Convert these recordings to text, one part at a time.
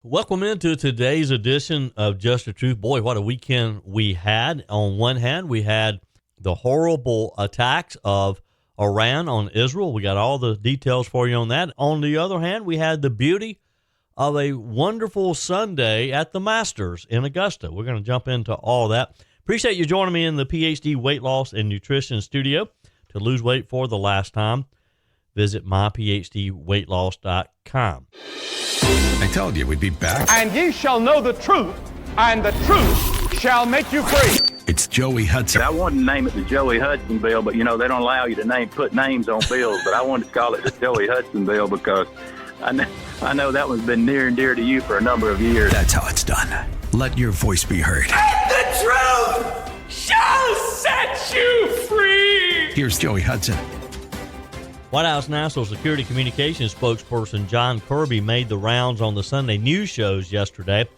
Welcome into today's edition of Just the Truth. Boy, what a weekend we had. On one hand, we had the horrible attacks of Iran on Israel. We got all the details for you on that. On the other hand, we had the beauty of a wonderful Sunday at the Masters in Augusta. We're going to jump into all that. Appreciate you joining me in the PhD Weight Loss and Nutrition Studio. To lose weight for the last time, visit myphdweightloss.com. I told you we'd be back. And ye shall know the truth, and the truth shall make you free. It's Joey Hudson. I wanted to name it the Joey Hudson bill, but, they don't allow you to put names on bills, but I wanted to call it the Joey Hudson bill because I know that one's been near and dear to you for a number of years. That's how it's done. Let your voice be heard. And the truth shall set you free. Here's Joey Hudson. White House National Security Communications spokesperson John Kirby made the rounds on the Sunday news shows yesterday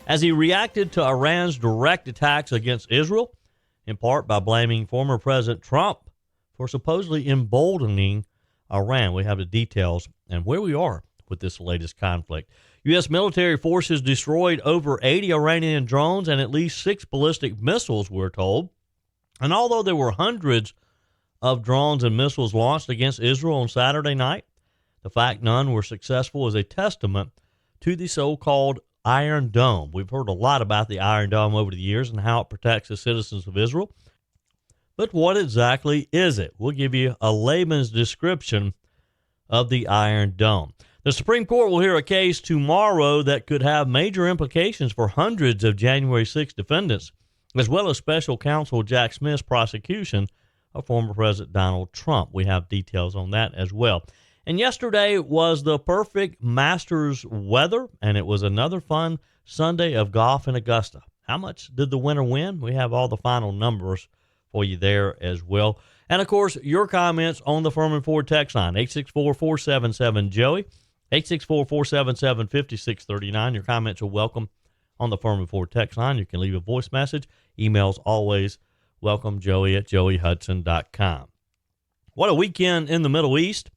as he reacted to Iran's direct attacks against Israel, in part by blaming former President Trump for supposedly emboldening Iran. We have the details and where we are with this latest conflict. U.S. military forces destroyed over 80 Iranian drones and at least 6 ballistic missiles, we're told. And although there were hundreds of drones and missiles launched against Israel on Saturday night, the fact none were successful is a testament to the so-called Iron Dome. We've heard a lot about the Iron Dome over the years and how it protects the citizens of Israel. But what exactly is it? We'll give you a layman's description of the Iron Dome. The Supreme Court will hear a case tomorrow that could have major implications for hundreds of January 6 defendants, as well as special counsel Jack Smith's prosecution of former President Donald Trump. We have details on that as well. And yesterday was the perfect Masters weather, and it was another fun Sunday of golf in Augusta. How much did the winner win? We have all the final numbers for you there as well. And, of course, your comments on the Furman Ford text line, 864-477-JOEY, 864-477-5639. Your comments are welcome on the Furman Ford text line. You can leave a voice message. Emails always welcome, joey@joeyhudson.com. What a weekend in the Middle East.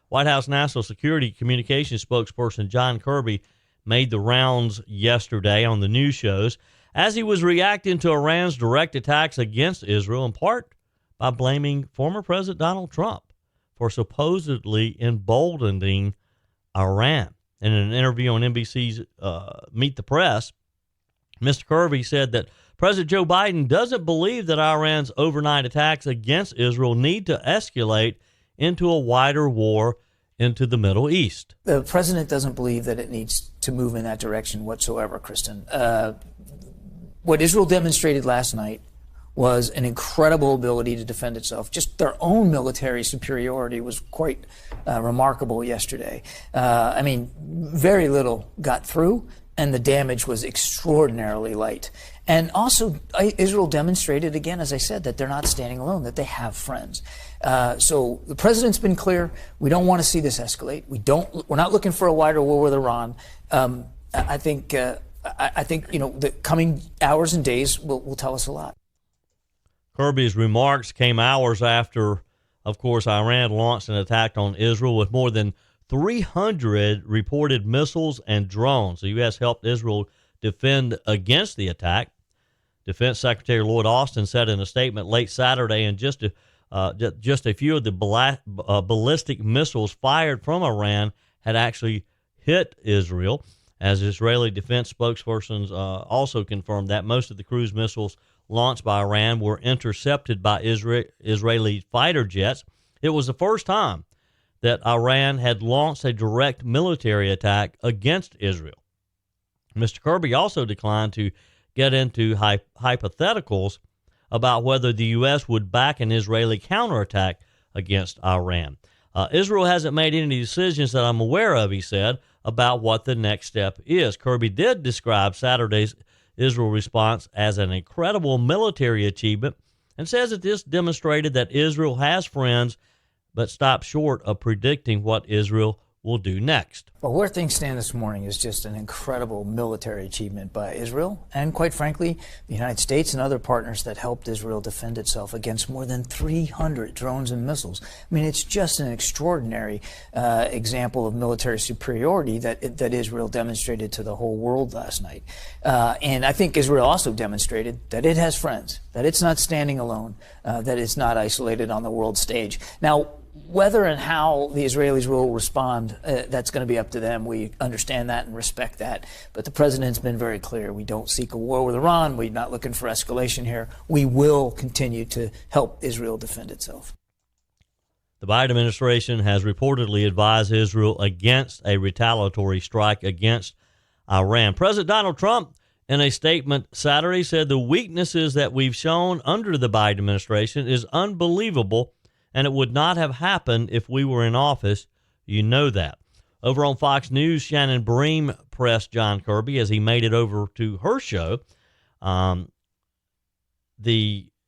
White House National Security Communications spokesperson John Kirby made the rounds yesterday on the news shows as he was reacting to Iran's direct attacks against Israel, in part by blaming former President Donald Trump for supposedly emboldening Iran. In an interview on NBC's Meet the Press, Mr. Kirby said that President Joe Biden doesn't believe that Iran's overnight attacks against Israel need to escalate into a wider war into the Middle East. The president doesn't believe that it needs to move in that direction whatsoever, Kristen. What Israel demonstrated last night was an incredible ability to defend itself. Just their own military superiority was quite remarkable yesterday. Very little got through, and the damage was extraordinarily light. And also, Israel demonstrated again, as I said, that they're not standing alone, that they have friends. So the president's been clear. We don't want to see this escalate. We're not looking for a wider war with Iran. I think the coming hours and days will tell us a lot. Kirby's remarks came hours after, of course, Iran launched an attack on Israel with more than 300 reported missiles and drones. The U.S. helped Israel defend against the attack. Defense Secretary Lloyd Austin said in a statement late Saturday, and just a few of the ballistic missiles fired from Iran had actually hit Israel, as Israeli defense spokespersons also confirmed that most of the cruise missiles launched by Iran were intercepted by Israeli fighter jets. It was the first time that Iran had launched a direct military attack against Israel. Mr. Kirby also declined to get into hypotheticals about whether the U.S. would back an Israeli counterattack against Iran. Israel hasn't made any decisions that I'm aware of, he said, about what the next step is. Kirby did describe Saturday's Israel response as an incredible military achievement and says that this demonstrated that Israel has friends, but stopped short of predicting what Israel will do next. Well, where things stand this morning is just an incredible military achievement by Israel and, quite frankly, the United States and other partners that helped Israel defend itself against more than 300 drones and missiles. I mean, it's just an extraordinary example of military superiority that Israel demonstrated to the whole world last night. And I think Israel also demonstrated that it has friends, that it's not standing alone, that it's not isolated on the world stage. Now, whether and how the Israelis will respond, that's going to be up to them. We understand that and respect that. But the president's been very clear. We don't seek a war with Iran. We're not looking for escalation here. We will continue to help Israel defend itself. The Biden administration has reportedly advised Israel against a retaliatory strike against Iran. President Donald Trump, in a statement Saturday, said the weaknesses that we've shown under the Biden administration is unbelievable, and it would not have happened if we were in office. You know that. Over on Fox News, Shannon Bream pressed John Kirby as he made it over to her show.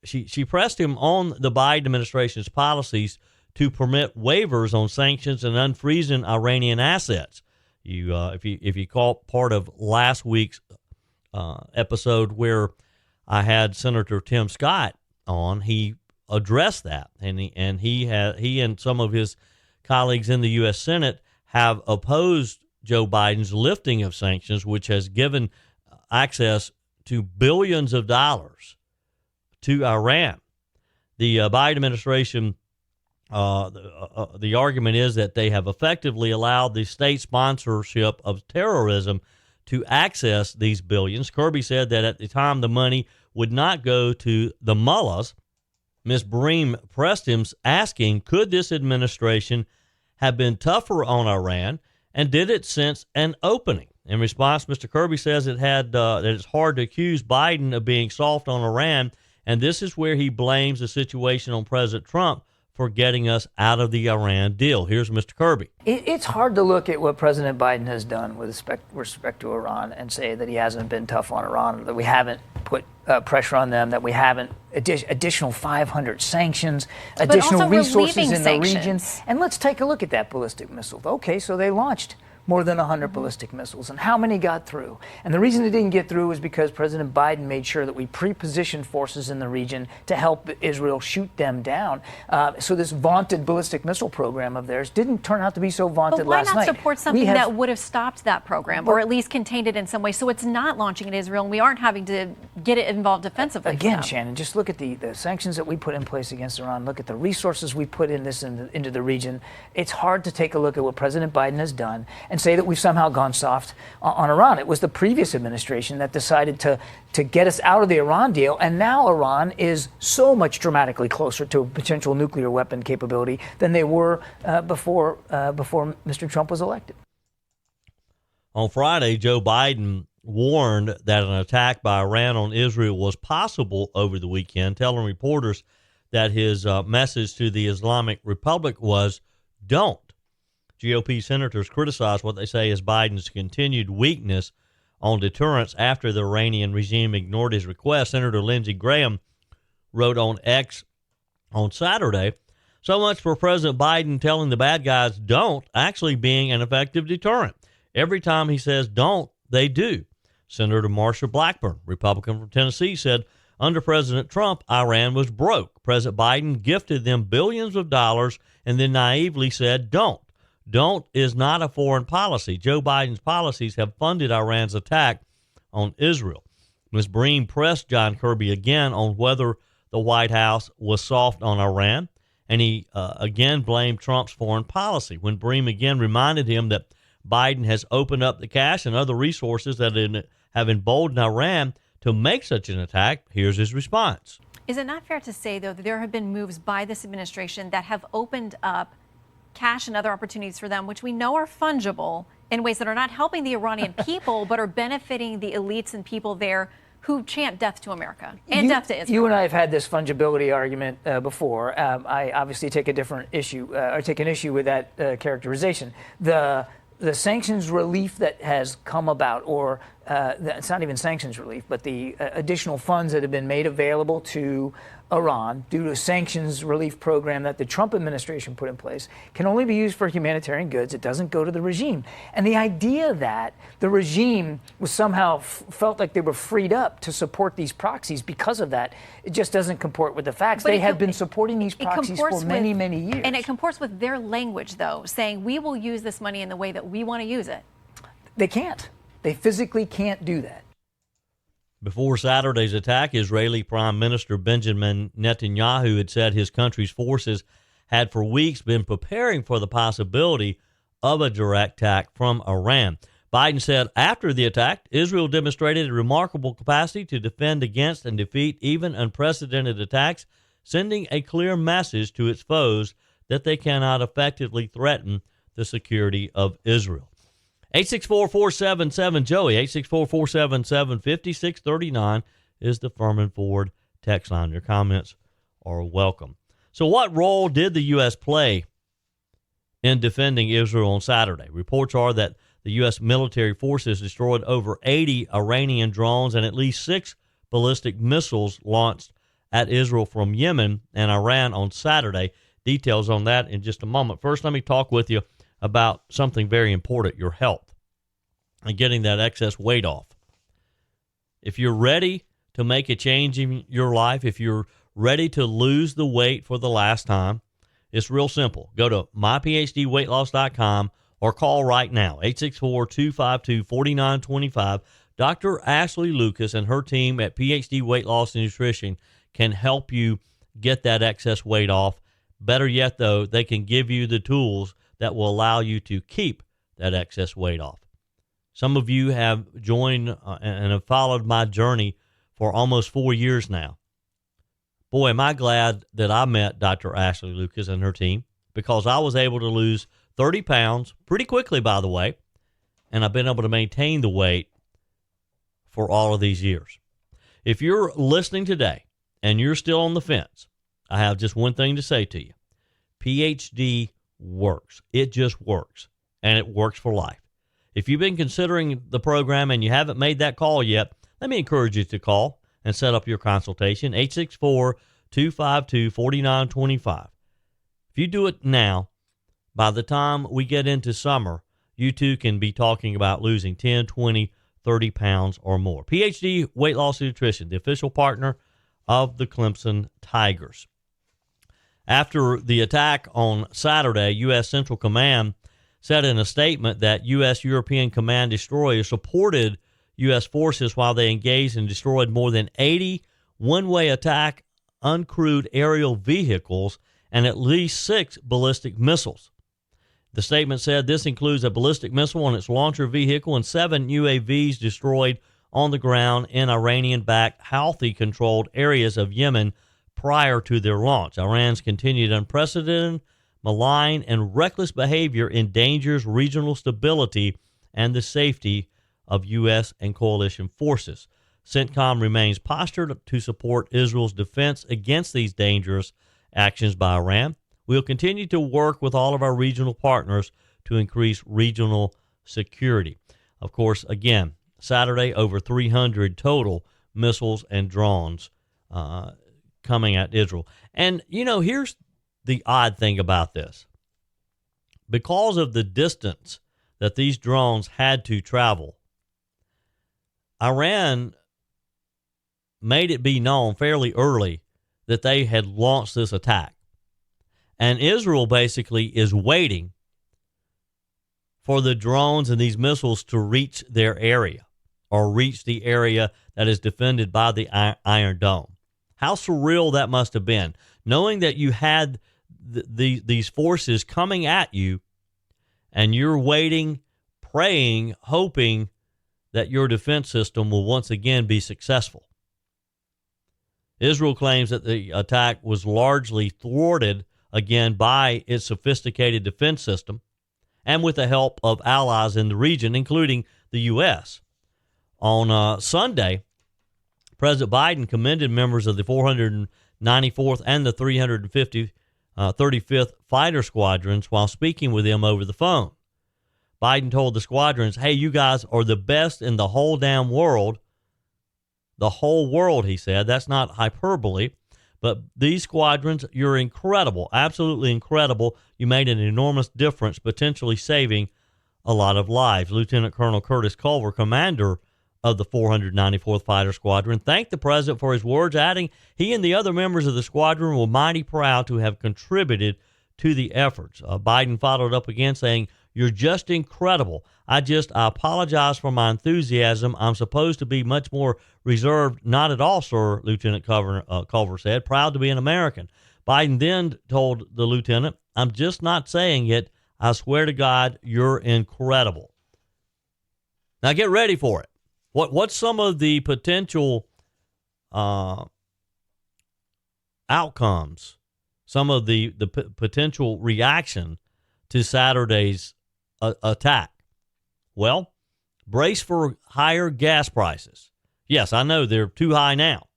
She pressed him on the Biden administration's policies to permit waivers on sanctions and unfreezing Iranian assets. If you caught part of last week's episode where I had Senator Tim Scott on, he addressed that, and he and some of his colleagues in the U.S. Senate have opposed Joe Biden's lifting of sanctions, which has given access to billions of dollars to Iran. The Biden administration, the argument is that they have effectively allowed the state sponsorship of terrorism to access these billions. Kirby said that at the time the money would not go to the mullahs. Ms. Bream pressed him, asking, could this administration have been tougher on Iran, and did it since an opening? In response, Mr. Kirby says that it's hard to accuse Biden of being soft on Iran, and this is where he blames the situation on President Trump for getting us out of the Iran deal. Here's Mr. Kirby. It's hard to look at what President Biden has done with respect to Iran and say that he hasn't been tough on Iran, that we haven't put pressure on them, that we haven't additional 500 sanctions, additional resources in the region. And let's take a look at that ballistic missile. Okay, so they launched more than 100 ballistic missiles. And how many got through? And the reason it didn't get through is because President Biden made sure that we pre-positioned forces in the region to help Israel shoot them down. So this vaunted ballistic missile program of theirs didn't turn out to be so vaunted last night. But why not support something that would have stopped that program, or at least contained it in some way, so it's not launching in Israel and we aren't having to get it involved defensively? Again, Shannon, just look at the sanctions that we put in place against Iran. Look at the resources we put into the region. It's hard to take a look at what President Biden has done and say that we've somehow gone soft on Iran. It was the previous administration that decided to get us out of the Iran deal, and now Iran is so much dramatically closer to a potential nuclear weapon capability than they were before Mr. Trump was elected. On Friday, Joe Biden warned that an attack by Iran on Israel was possible over the weekend, telling reporters that his message to the Islamic Republic was, don't. GOP senators criticized what they say is Biden's continued weakness on deterrence after the Iranian regime ignored his request. Senator Lindsey Graham wrote on X on Saturday, so much for President Biden telling the bad guys don't actually being an effective deterrent. Every time he says don't, they do. Senator Marsha Blackburn, Republican from Tennessee, said under President Trump, Iran was broke. President Biden gifted them billions of dollars and then naively said don't. Don't is not a foreign policy. Joe Biden's policies have funded Iran's attack on Israel. Ms. Bream pressed John Kirby again on whether the White House was soft on Iran, and he again blamed Trump's foreign policy when Bream again reminded him that Biden has opened up the cash and other resources that have emboldened Iran to make such an attack. Here's his response. Is it not fair to say, though, that there have been moves by this administration that have opened up cash and other opportunities for them, which we know are fungible in ways that are not helping the Iranian people, but are benefiting the elites and people there who chant death to America and death to Israel? You and I have had this fungibility argument before. I obviously take an issue with that characterization. The sanctions relief that has come about, or it's not even sanctions relief, but the additional funds that have been made available to Iran due to a sanctions relief program that the Trump administration put in place can only be used for humanitarian goods. It doesn't go to the regime. And the idea that the regime was somehow felt like they were freed up to support these proxies because of that, it just doesn't comport with the facts. They have been supporting these proxies for many, many years. And it comports with their language, though, saying we will use this money in the way that we want to use it. They can't. They physically can't do that. Before Saturday's attack, Israeli Prime Minister Benjamin Netanyahu had said his country's forces had for weeks been preparing for the possibility of a direct attack from Iran. Biden said after the attack, Israel demonstrated a remarkable capacity to defend against and defeat even unprecedented attacks, sending a clear message to its foes that they cannot effectively threaten the security of Israel. 864-477-JOEY, 864-477-5639 is the Furman Ford text line. Your comments are welcome. So what role did the U.S. play in defending Israel on Saturday? Reports are that the U.S. military forces destroyed over 80 Iranian drones and at least 6 ballistic missiles launched at Israel from Yemen and Iran on Saturday. Details on that in just a moment. First, let me talk with you about something very important, your health and getting that excess weight off. If you're ready to make a change in your life, if you're ready to lose the weight for the last time, it's real simple. Go to myphdweightloss.com or call right now, 864-252-4925. Dr. Ashley Lucas and her team at PhD Weight Loss and Nutrition can help you get that excess weight off. Better yet, though, they can give you the tools that will allow you to keep that excess weight off. Some of you have joined and have followed my journey for almost 4 years now. Boy, am I glad that I met Dr. Ashley Lucas and her team, because I was able to lose 30 pounds pretty quickly, by the way, and I've been able to maintain the weight for all of these years. If you're listening today and you're still on the fence, I have just one thing to say to you. PhD works. It just works, and it works for life. If you've been considering the program and you haven't made that call yet, let me encourage you to call and set up your consultation, 864-252-4925. If you do it now, by the time we get into summer, you too can be talking about losing 10, 20, 30 pounds or more. PhD Weight Loss and Nutrition, the official partner of the Clemson Tigers. After the attack on Saturday, U.S. Central Command said in a statement that U.S. European Command destroyers supported U.S. forces while they engaged and destroyed more than 80 one-way attack uncrewed aerial vehicles and at least 6 ballistic missiles. The statement said this includes a ballistic missile on its launcher vehicle and 7 UAVs destroyed on the ground in Iranian-backed Houthi-controlled areas of Yemen prior to their launch. Iran's continued unprecedented, malign, and reckless behavior endangers regional stability and the safety of U.S. and coalition forces. CENTCOM remains postured to support Israel's defense against these dangerous actions by Iran. We'll continue to work with all of our regional partners to increase regional security. Of course, again, Saturday, over 300 total missiles and drones coming at Israel. And, you know, here's the odd thing about this. Because of the distance that these drones had to travel, Iran made it be known fairly early that they had launched this attack. And Israel basically is waiting for the drones and these missiles to reach their area or reach the area that is defended by the Iron Dome. How surreal that must have been, knowing that you had these forces coming at you and you're waiting, praying, hoping that your defense system will once again be successful. Israel claims that the attack was largely thwarted again by its sophisticated defense system and with the help of allies in the region, including the U.S. On Sunday, President Biden commended members of the 494th and the 35th Fighter Squadrons while speaking with them over the phone. Biden told the squadrons, hey, you guys are the best in the whole damn world. The whole world, he said. That's not hyperbole. But these squadrons, you're incredible, absolutely incredible. You made an enormous difference, potentially saving a lot of lives. Lieutenant Colonel Curtis Culver, commander of the 494th Fighter Squadron, thanked the president for his words, adding he and the other members of the squadron were mighty proud to have contributed to the efforts. Biden followed up again saying, you're just incredible. I apologize for my enthusiasm. I'm supposed to be much more reserved. Not at all, sir, Lieutenant Culver said. Proud to be an American. Biden then told the lieutenant, I'm just not saying it. I swear to God, you're incredible. Now get ready for it. What's some of the potential outcomes, some of the potential reaction to Saturday's attack? Well, brace for higher gas prices. Yes, I know they're too high now.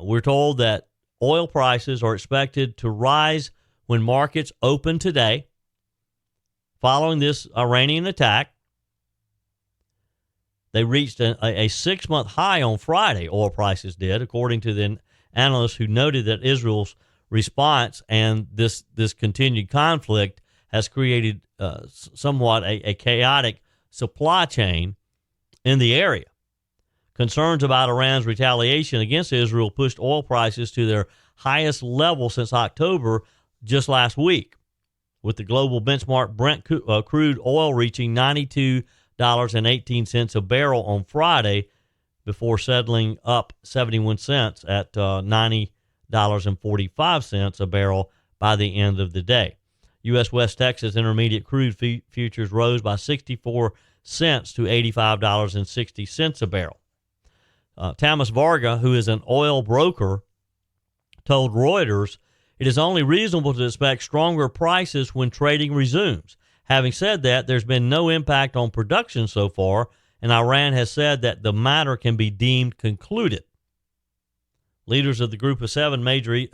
We're told that oil prices are expected to rise when markets open today following this Iranian attack. They reached a 6-month high on Friday, oil prices did, according to the analysts who noted that Israel's response and this continued conflict has created somewhat a chaotic supply chain in the area. Concerns about Iran's retaliation against Israel pushed oil prices to their highest level since October just last week, with the global benchmark Brent crude oil reaching $92.18 a barrel on Friday before settling up 71 cents at $90.45 a barrel by the end of the day. U.S. West Texas Intermediate crude futures rose by 64 cents to $85.60 a barrel. Thomas Varga, who is an oil broker, told Reuters it is only reasonable to expect stronger prices when trading resumes. Having said that, there's been no impact on production so far, and Iran has said that the matter can be deemed concluded. Leaders of the Group of Seven major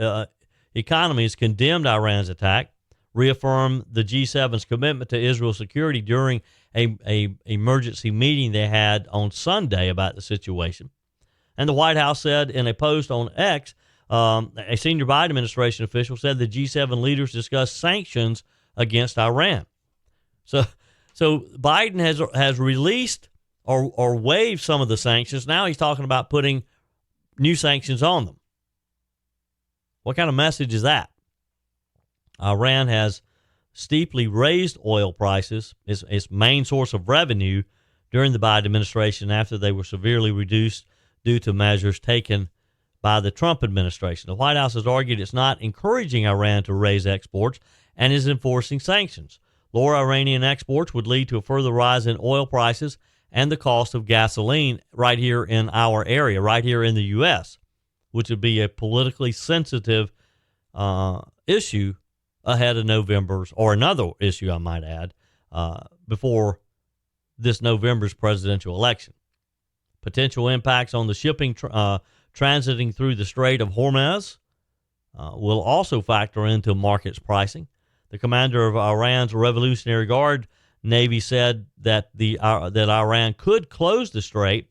economies condemned Iran's attack, reaffirmed the G7's commitment to Israel's security during a emergency meeting they had on Sunday about the situation. And the White House said in a post on X, a senior Biden administration official said the G7 leaders discussed sanctions against Iran. So Biden has released or waived some of the sanctions. Now he's talking about putting new sanctions on them. What kind of message is that? Iran has steeply raised oil prices, its main source of revenue, during the Biden administration after they were severely reduced due to measures taken by the Trump administration. The White House has argued it's not encouraging Iran to raise exports and is enforcing sanctions. Lower Iranian exports would lead to a further rise in oil prices and the cost of gasoline right here in our area, right here in the U.S., which would be a politically sensitive issue ahead of November's, or another issue, I might add, before this November's presidential election. Potential impacts on the shipping transiting through the Strait of Hormuz will also factor into markets pricing. The commander of Iran's Revolutionary Guard Navy said that that Iran could close the strait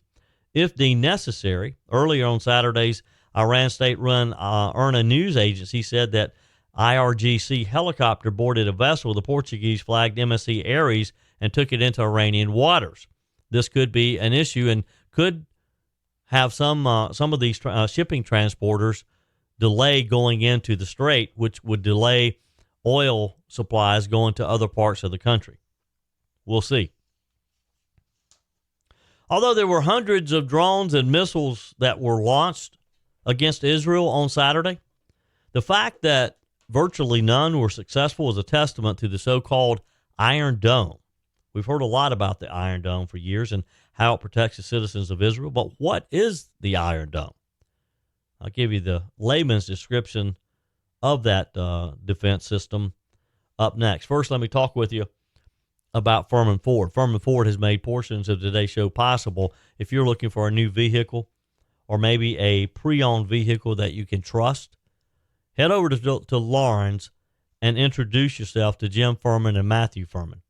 if deemed necessary. Earlier on Saturday's Iran state-run IRNA news agency said that IRGC helicopter boarded a vessel, the Portuguese-flagged MSC Ares, and took it into Iranian waters. This could be an issue and could have some of these shipping transporters delay going into the strait, which would delay oil supplies going to other parts of the country. We'll see. Although there were hundreds of drones and missiles that were launched against Israel on Saturday, the fact that virtually none were successful is a testament to the so-called Iron Dome. We've heard a lot about the Iron Dome for years and how it protects the citizens of Israel. But what is the Iron Dome? I'll give you the layman's description of that defense system up next. First, let me talk with you about Furman Ford. Furman Ford has made portions of today's show possible. If you're looking for a new vehicle or maybe a pre-owned vehicle that you can trust, head over to Lawrence and introduce yourself to Jim Furman and Matthew Furman.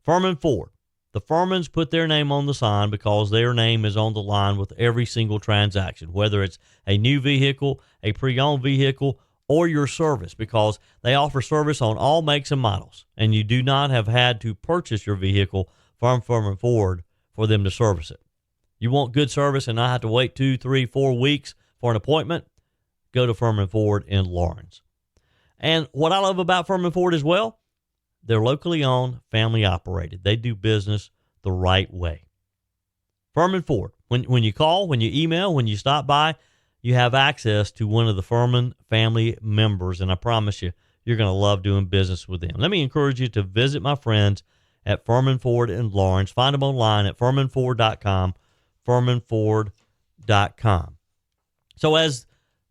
Furman Ford. The Furmans put their name on the sign because their name is on the line with every single transaction, whether it's a new vehicle, a pre-owned vehicle, or your service, because they offer service on all makes and models, and you do not have had to purchase your vehicle from Furman Ford for them to service it. You want good service and not have to wait 2, 3, 4 weeks for an appointment? Go to Furman Ford in Lawrence. And what I love about Furman Ford as well, they're locally owned, family operated. They do business the right way. Furman Ford. When you call, when you email, when you stop by, you have access to one of the Furman family members, and I promise you, you're going to love doing business with them. Let me encourage you to visit my friends at Furman Ford in Lawrence. Find them online at furmanford.com, furmanford.com. So as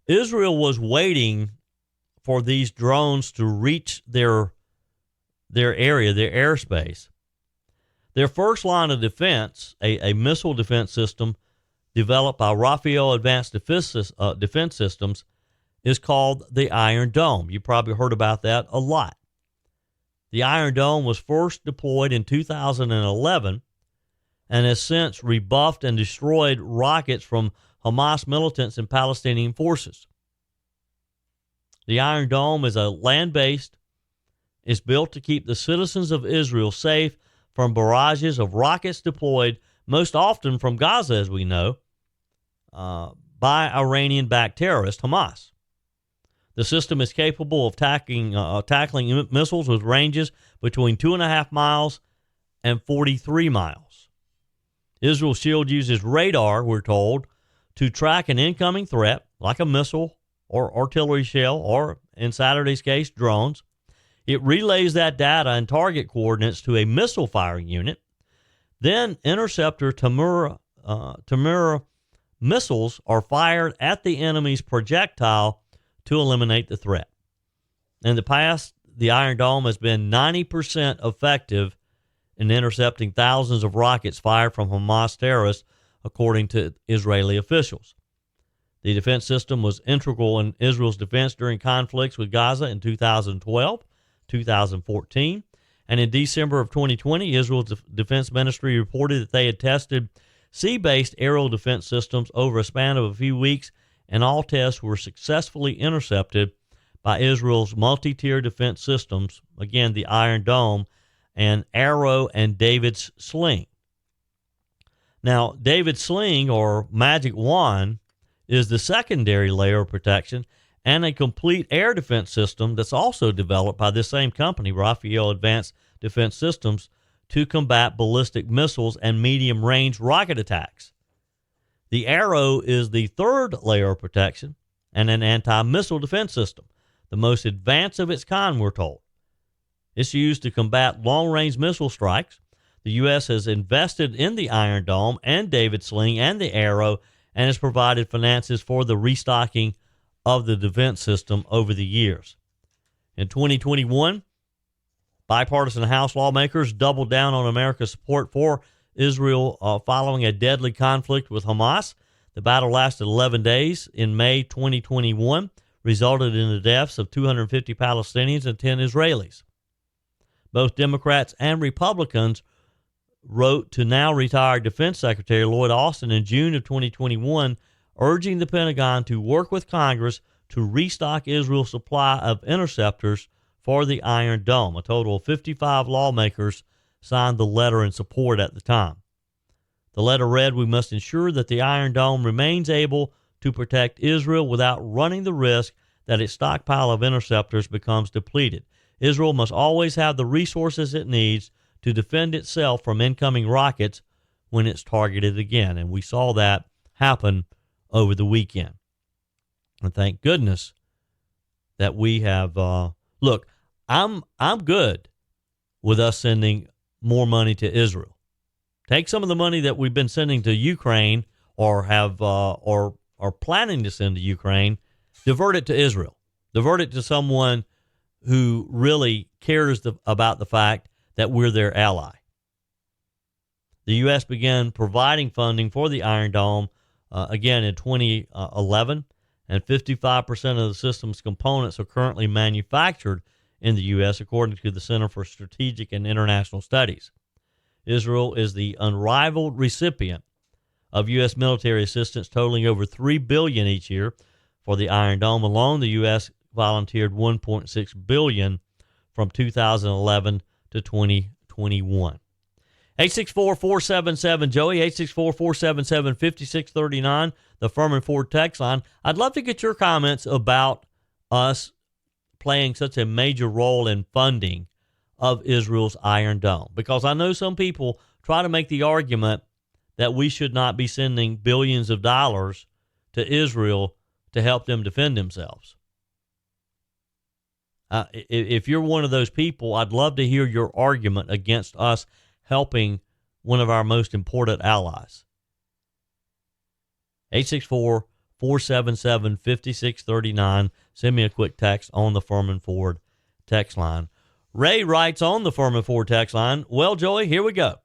Israel was waiting for these drones to reach their area, their airspace, their first line of defense, a missile defense system developed by Rafael Advanced Defense Systems, is called the Iron Dome. You probably heard about that a lot. The Iron Dome was first deployed in 2011 and has since rebuffed and destroyed rockets from Hamas militants and Palestinian forces. The Iron Dome is a land-based. It's built to keep the citizens of Israel safe from barrages of rockets deployed, most often from Gaza, as we know, by Iranian-backed terrorist Hamas. The system is capable of tackling missiles with ranges between 2.5 miles and 43 miles. Israel's shield uses radar, we're told, to track an incoming threat, like a missile or artillery shell, or, in Saturday's case, drones. It relays that data and target coordinates to a missile firing unit. Then interceptor Tamura missiles are fired at the enemy's projectile to eliminate the threat. In the past, the Iron Dome has been 90% effective in intercepting thousands of rockets fired from Hamas terrorists, according to Israeli officials. The defense system was integral in Israel's defense during conflicts with Gaza in 2012, 2014, and in December of 2020, Israel's defense ministry reported that they had tested sea-based aerial defense systems over a span of a few weeks, and all tests were successfully intercepted by Israel's multi-tier defense systems, again, the Iron Dome, and Arrow and David's Sling. Now, David's Sling, or Magic Wand, is the secondary layer of protection and a complete air defense system that's also developed by this same company, Rafael Advanced Defense Systems, to combat ballistic missiles and medium-range rocket attacks. The Arrow is the third layer of protection and an anti-missile defense system, the most advanced of its kind, we're told. It's used to combat long-range missile strikes. The U.S. has invested in the Iron Dome and David Sling and the Arrow and has provided finances for the restocking of the defense system over the years. In 2021, bipartisan House lawmakers doubled down on America's support for Israel following a deadly conflict with Hamas. The battle lasted 11 days. In May 2021, resulted in the deaths of 250 Palestinians and 10 Israelis. Both Democrats and Republicans wrote to now retired Defense Secretary Lloyd Austin in June of 2021, urging the Pentagon to work with Congress to restock Israel's supply of interceptors for the Iron Dome. A total of 55 lawmakers signed the letter in support at the time. The letter read, "We must ensure that the Iron Dome remains able to protect Israel without running the risk that its stockpile of interceptors becomes depleted. Israel must always have the resources it needs to defend itself from incoming rockets when it's targeted again." And we saw that happen over the weekend. And thank goodness that we have, look, I'm good with us sending more money to Israel. Take some of the money that we've been sending to Ukraine or have, or are planning to send to Ukraine, divert it to Israel. Divert it to someone who really cares about the fact that we're their ally. The U.S. began providing funding for the Iron Dome again in 2011, and 55% of the system's components are currently manufactured in the U.S., according to the Center for Strategic and International Studies. Israel is the unrivaled recipient of U.S. military assistance totaling over $3 billion each year. For the Iron Dome alone, the U.S. volunteered $1.6 billion from 2011 to 2021. 864-477-JOEY, 864-477-5639, the Furman Ford text line. I'd love to get your comments about us playing such a major role in funding of Israel's Iron Dome, because I know some people try to make the argument that we should not be sending billions of dollars to Israel to help them defend themselves. If you're one of those people, I'd love to hear your argument against us helping one of our most important allies. 864-477-5639. Send me a quick text on the Furman Ford text line. Ray writes on the Furman Ford text line, well, Joey, here we go.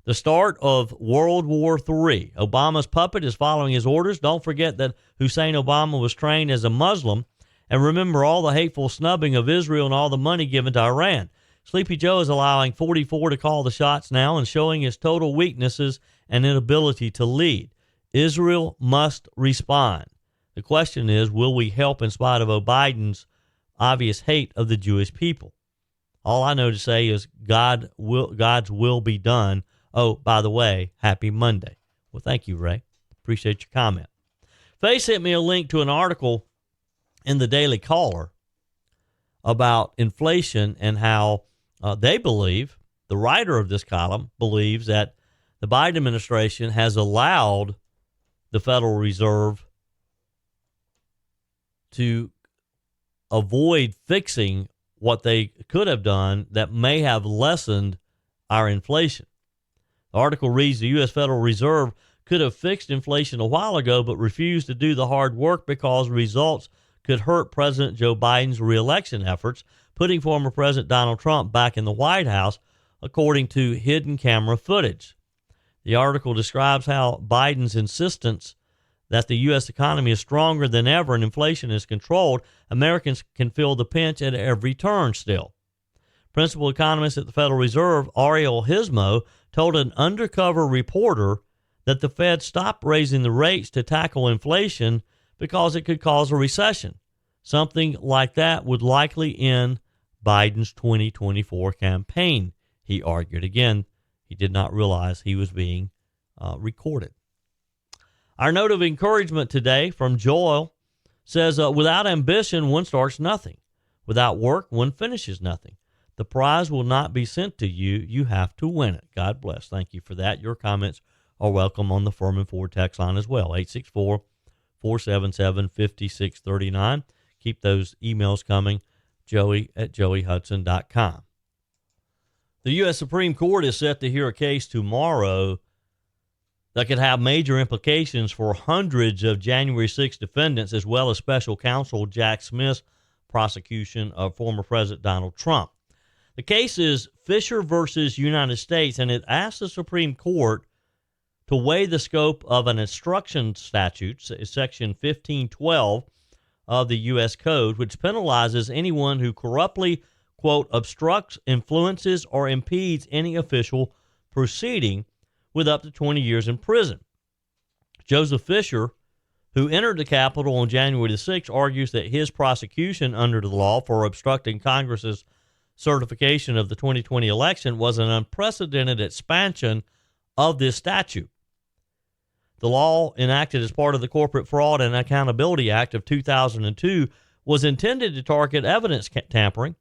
The start of World War III. Obama's puppet is following his orders. Don't forget that Hussein Obama was trained as a Muslim. And remember all the hateful snubbing of Israel and all the money given to Iran. Sleepy Joe is allowing 44 to call the shots now and showing his total weaknesses and inability to lead. Israel must respond. The question is, will we help in spite of Biden's obvious hate of the Jewish people? All I know to say is God's will be done. Oh, by the way, happy Monday. Well, thank you, Ray. Appreciate your comment. Faye sent me a link to an article in the Daily Caller about inflation and how they believe, the writer of this column believes, that the Biden administration has allowed the Federal Reserve to avoid fixing what they could have done that may have lessened our inflation. The article reads, the U.S. Federal Reserve could have fixed inflation a while ago, but refused to do the hard work because results could hurt President Joe Biden's reelection efforts, putting former President Donald Trump back in the White House, according to hidden camera footage. The article describes how Biden's insistence that the U.S. economy is stronger than ever and inflation is controlled, Americans can feel the pinch at every turn still. Principal economist at the Federal Reserve, Ariel Hismo, told an undercover reporter that the Fed stopped raising the rates to tackle inflation because it could cause a recession. Something like that would likely end Biden's 2024 campaign, he argued. Again, he did not realize he was being recorded. Our note of encouragement today from Joel says, without ambition, one starts nothing. Without work, one finishes nothing. The prize will not be sent to you. You have to win it. God bless. Thank you for that. Your comments are welcome on the Furman Ford text line as well. 864-477-5639. Keep those emails coming. Joey@joeyhudson.com. The U.S. Supreme Court is set to hear a case tomorrow that could have major implications for hundreds of January 6 defendants, as well as special counsel Jack Smith's prosecution of former President Donald Trump. The case is Fisher versus United States, and it asks the Supreme Court to weigh the scope of an obstruction statute, Section 1512 of the U.S. Code, which penalizes anyone who corruptly, quote, obstructs, influences, or impedes any official proceeding, with up to 20 years in prison. Joseph Fisher, who entered the Capitol on January the 6th, argues that his prosecution under the law for obstructing Congress's certification of the 2020 election was an unprecedented expansion of this statute. The law, enacted as part of the Corporate Fraud and Accountability Act of 2002, was intended to target evidence tampering,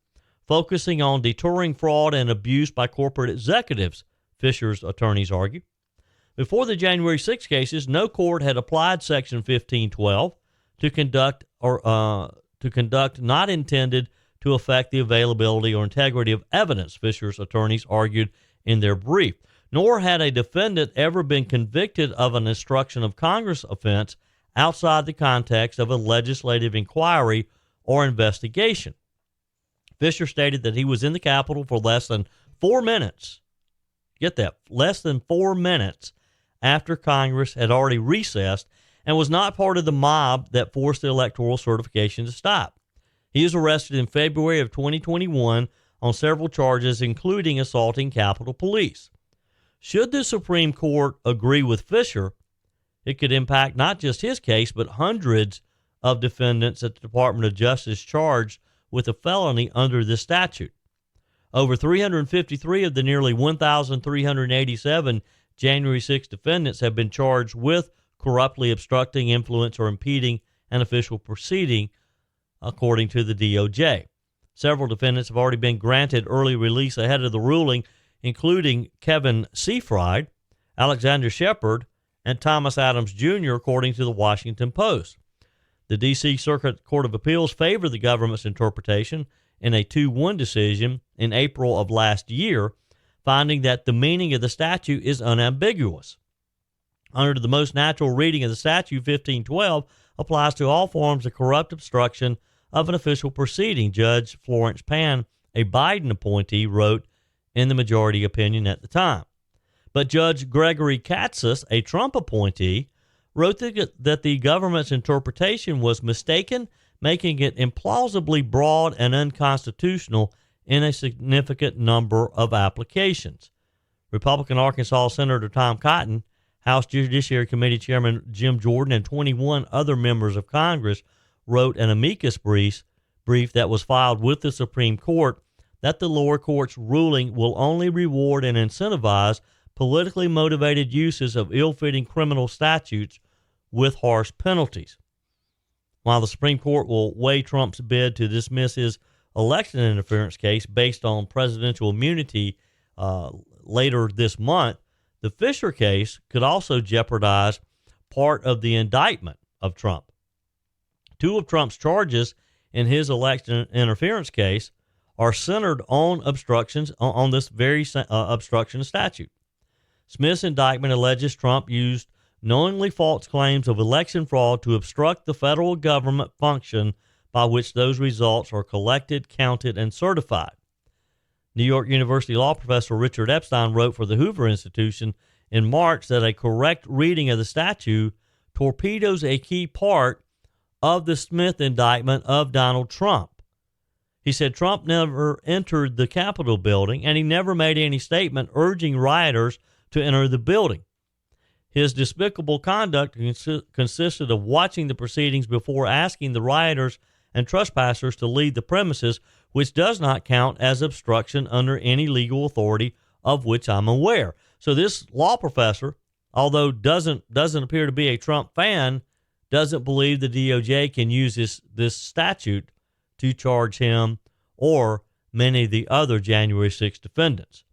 focusing on deterring fraud and abuse by corporate executives, Fisher's attorneys argue. Before the January 6 cases, no court had applied Section 1512 to conduct not intended to affect the availability or integrity of evidence, Fisher's attorneys argued in their brief. Nor had a defendant ever been convicted of an obstruction of Congress offense outside the context of a legislative inquiry or investigation. Fisher stated that he was in the Capitol for less than 4 minutes. Get that, less than 4 minutes after Congress had already recessed, and was not part of the mob that forced the electoral certification to stop. He was arrested in February of 2021 on several charges, including assaulting Capitol Police. Should the Supreme Court agree with Fisher, it could impact not just his case, but hundreds of defendants at the Department of Justice charged with a felony under this statute. Over 353 of the nearly 1,387 January 6 defendants have been charged with corruptly obstructing, influence, or impeding an official proceeding, according to the DOJ. Several defendants have already been granted early release ahead of the ruling, including Kevin Seafried, Alexander Shepard, and Thomas Adams Jr., according to the Washington Post. The D.C. Circuit Court of Appeals favored the government's interpretation in a 2-1 decision in April of last year, finding that the meaning of the statute is unambiguous. Under the most natural reading of the statute, 1512 applies to all forms of corrupt obstruction of an official proceeding, Judge Florence Pan, a Biden appointee, wrote in the majority opinion at the time. But Judge Gregory Katsas, a Trump appointee, wrote that the government's interpretation was mistaken, making it implausibly broad and unconstitutional in a significant number of applications. Republican Arkansas Senator Tom Cotton, House Judiciary Committee Chairman Jim Jordan, and 21 other members of Congress wrote an amicus brief that was filed with the Supreme Court that the lower court's ruling will only reward and incentivize politically motivated uses of ill-fitting criminal statutes with harsh penalties. While the Supreme Court will weigh Trump's bid to dismiss his election interference case based on presidential immunity later this month, the Fisher case could also jeopardize part of the indictment of Trump. Two of Trump's charges in his election interference case are centered on obstructions on this very obstruction statute. Smith's indictment alleges Trump used knowingly false claims of election fraud to obstruct the federal government function by which those results are collected, counted, and certified. New York University law professor Richard Epstein wrote for the Hoover Institution in March that a correct reading of the statute torpedoes a key part of the Smith indictment of Donald Trump. He said Trump never entered the Capitol building, and he never made any statement urging rioters to enter the building. His despicable conduct consisted of watching the proceedings before asking the rioters and trespassers to leave the premises, which does not count as obstruction under any legal authority of which I'm aware. So this law professor, although doesn't appear to be a Trump fan, doesn't believe the DOJ can use this statute to charge him or many of the other January 6 defendants.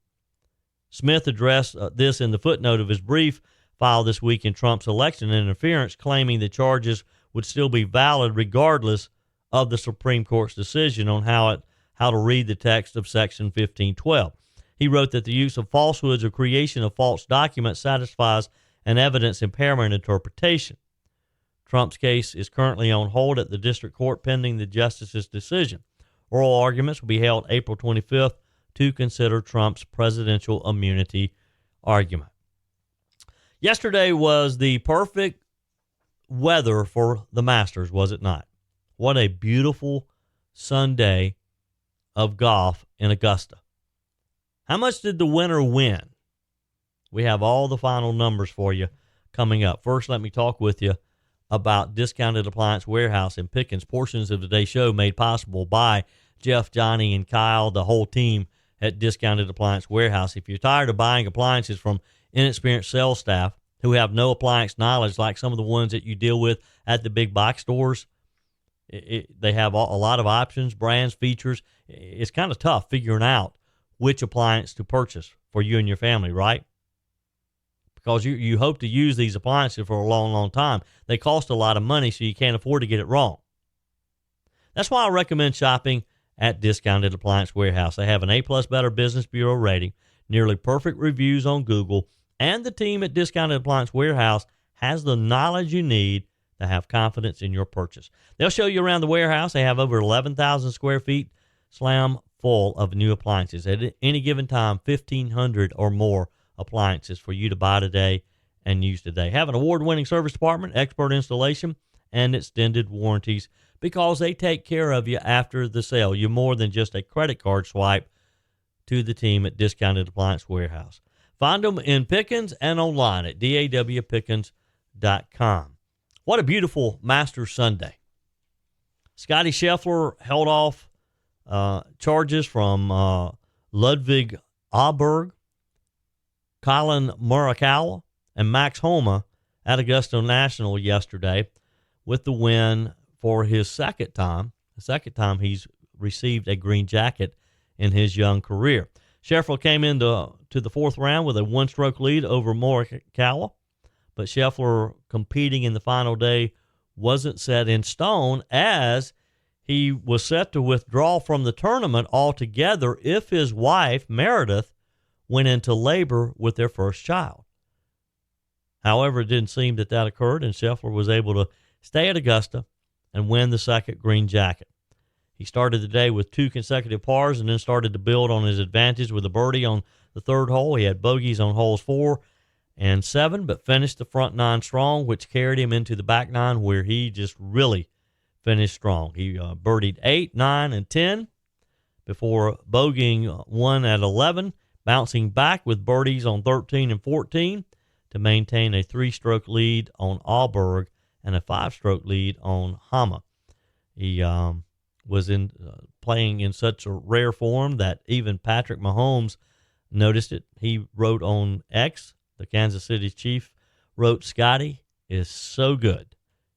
Smith addressed this in the footnote of his brief filed this week in Trump's election interference, claiming the charges would still be valid regardless of the Supreme Court's decision on how to read the text of Section 1512. He wrote that the use of falsehoods or creation of false documents satisfies an evidence impairment interpretation. Trump's case is currently on hold at the district court pending the justice's decision. Oral arguments will be held April 25th to consider Trump's presidential immunity argument. Yesterday was the perfect weather for the Masters, was it not? What a beautiful Sunday of golf in Augusta. How much did the winner win? We have all the final numbers for you coming up. First, let me talk with you about Discounted Appliance Warehouse in Pickens. Portions of today's show made possible by Jeff, Johnny, and Kyle, the whole team at Discounted Appliance Warehouse. If you're tired of buying appliances from inexperienced sales staff who have no appliance knowledge like some of the ones that you deal with at the big box stores, they have a lot of options, brands, features. It's kind of tough figuring out which appliance to purchase for you and your family, right? Because you hope to use these appliances for a long, long time. They cost a lot of money, so you can't afford to get it wrong. That's why I recommend shopping at Discounted Appliance Warehouse. They have an A+ Better Business Bureau rating, nearly perfect reviews on Google, and the team at Discounted Appliance Warehouse has the knowledge you need to have confidence in your purchase. They'll show you around the warehouse. They have over 11,000 square feet slam full of new appliances. At any given time, 1,500 or more appliances for you to buy today and use today. Have an award-winning service department, expert installation, and extended warranties because they take care of you after the sale. You're more than just a credit card swipe to the team at Discounted Appliance Warehouse. Find them in Pickens and online at dawpickens.com. What a beautiful Masters Sunday. Scotty Scheffler held off charges from Ludwig Aberg, Colin Morikawa, and Max Homa at Augusta National yesterday with the win for his second time. The second time he's received a green jacket in his young career. Scheffler came into the fourth round with a one-stroke lead over Morikawa, but Scheffler competing in the final day wasn't set in stone, as he was set to withdraw from the tournament altogether if his wife, Meredith, went into labor with their first child. However, it didn't seem that occurred, and Scheffler was able to stay at Augusta and win the second green jacket. He started the day with 2 consecutive pars and then started to build on his advantage with a birdie on the third hole. He had bogeys on holes 4 and 7, but finished the front 9 strong, which carried him into the back 9, where he just really finished strong. He birdied 8, 9, and 10 before bogeying 1 at 11, bouncing back with birdies on 13 and 14 to maintain a 3-stroke lead on Aberg and a 5-stroke lead on Homa. He was playing in such a rare form that even Patrick Mahomes noticed it. He wrote on X, the Kansas City Chief, wrote, "Scotty is so good."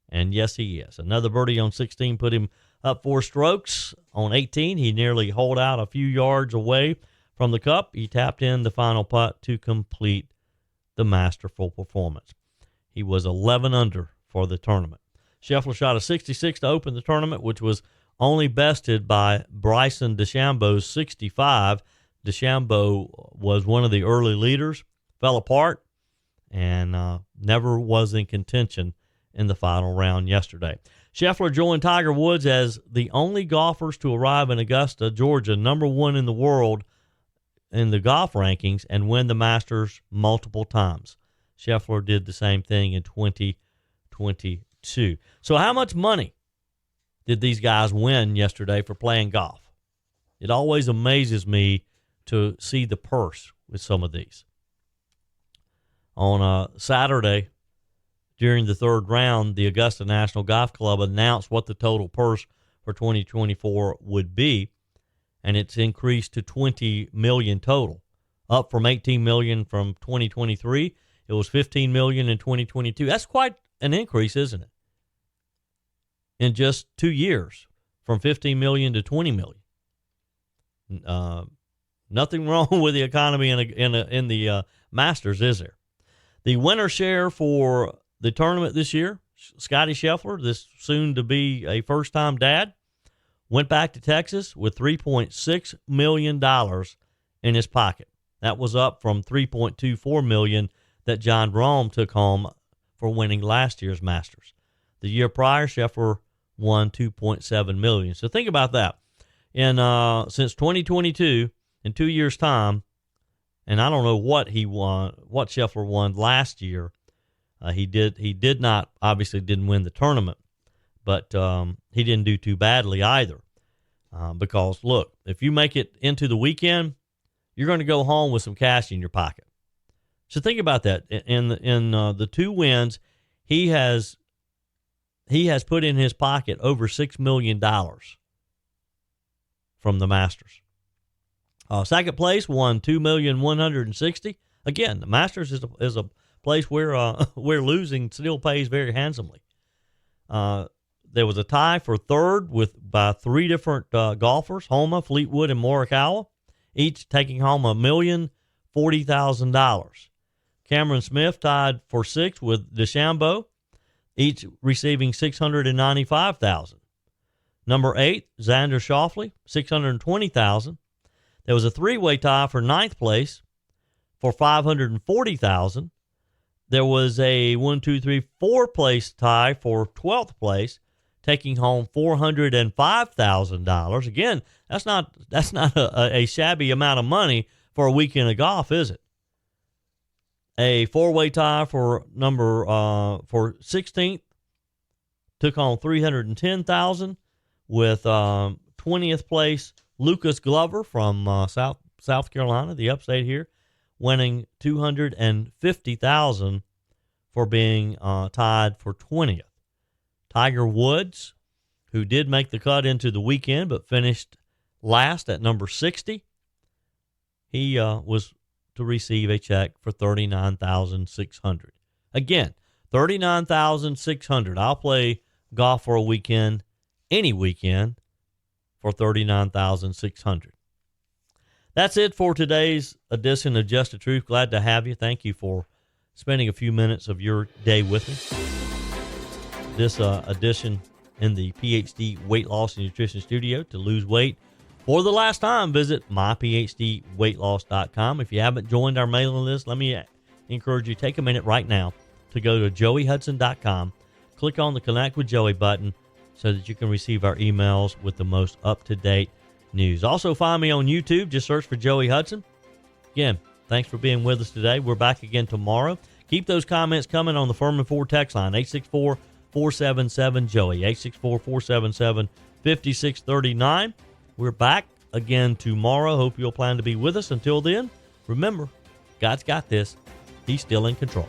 And yes, he is. Another birdie on 16 put him up 4 strokes. On 18, he nearly holed out a few yards away from the cup. He tapped in the final putt to complete the masterful performance. He was 11 under for the tournament. Scheffler shot a 66 to open the tournament, which was only bested by Bryson DeChambeau's 65. DeChambeau was one of the early leaders, fell apart, and never was in contention in the final round yesterday. Scheffler joined Tiger Woods as the only golfers to arrive in Augusta, Georgia, number 1 in the world in the golf rankings, and win the Masters multiple times. Scheffler did the same thing in 2022. So how much money did these guys win yesterday for playing golf? It always amazes me to see the purse with some of these. On Saturday, during the third round, the Augusta National Golf Club announced what the total purse for 2024 would be, and it's increased to $20 million total, up from $18 million from 2023. It was $15 million in 2022. That's quite an increase, isn't it? In just 2 years, from $15 million to $20 million. Nothing wrong with the economy in the Masters, is there? The winner share for the tournament this year, Scotty Scheffler, this soon to be a first-time dad, went back to Texas with $3.6 million in his pocket. That was up from $3.24 million that John Rahm took home for winning last year's Masters. The year prior, Scheffler won $2.7 million. So think about that. Since 2022, in 2 years' time, and I don't know what he won, what Scheffler won last year. He didn't win the tournament, but he didn't do too badly either. Because look, if you make it into the weekend, you're going to go home with some cash in your pocket. So think about that. In the 2 wins, he has put in his pocket over $6 million from the Masters. Second place won $2,160,000. Again, the Masters is a place where losing still pays very handsomely. There was a tie for third by 3 different golfers: Homa, Fleetwood, and Morikawa, each taking home $1,040,000. Cameron Smith tied for 6th with DeChambeau, each receiving $695,000. Number 8, Xander Schauffele, $620,000. There was a 3-way tie for 9th place for $540,000. There was a 4 place tie for 12th place, taking home $405,000. Again, that's not a shabby amount of money for a weekend of golf, is it? A 4-way tie for for 16th took home $310,000, with 20th place Lucas Glover from South Carolina, the upstate here, winning $250,000 for being tied for 20th. Tiger Woods, who did make the cut into the weekend but finished last at number 60, he was to receive a check for $39,600. Again, $39,600. I'll play golf for a weekend, any weekend, for $39,600. That's it for today's edition of Just the Truth. Glad to have you. Thank you for spending a few minutes of your day with me. This edition in the PhD Weight Loss and Nutrition Studio. To lose weight for the last time, visit myphdweightloss.com. If you haven't joined our mailing list, let me encourage you, take a minute right now to go to joeyhudson.com. Click on the Connect with Joey button so that you can receive our emails with the most up-to-date news. Also, find me on YouTube. Just search for Joey Hudson. Again, thanks for being with us today. We're back again tomorrow. Keep those comments coming on the Furman Ford text line, 864-477-JOEY, 864-477-5639. We're back again tomorrow. Hope you'll plan to be with us. Until then, remember, God's got this. He's still in control.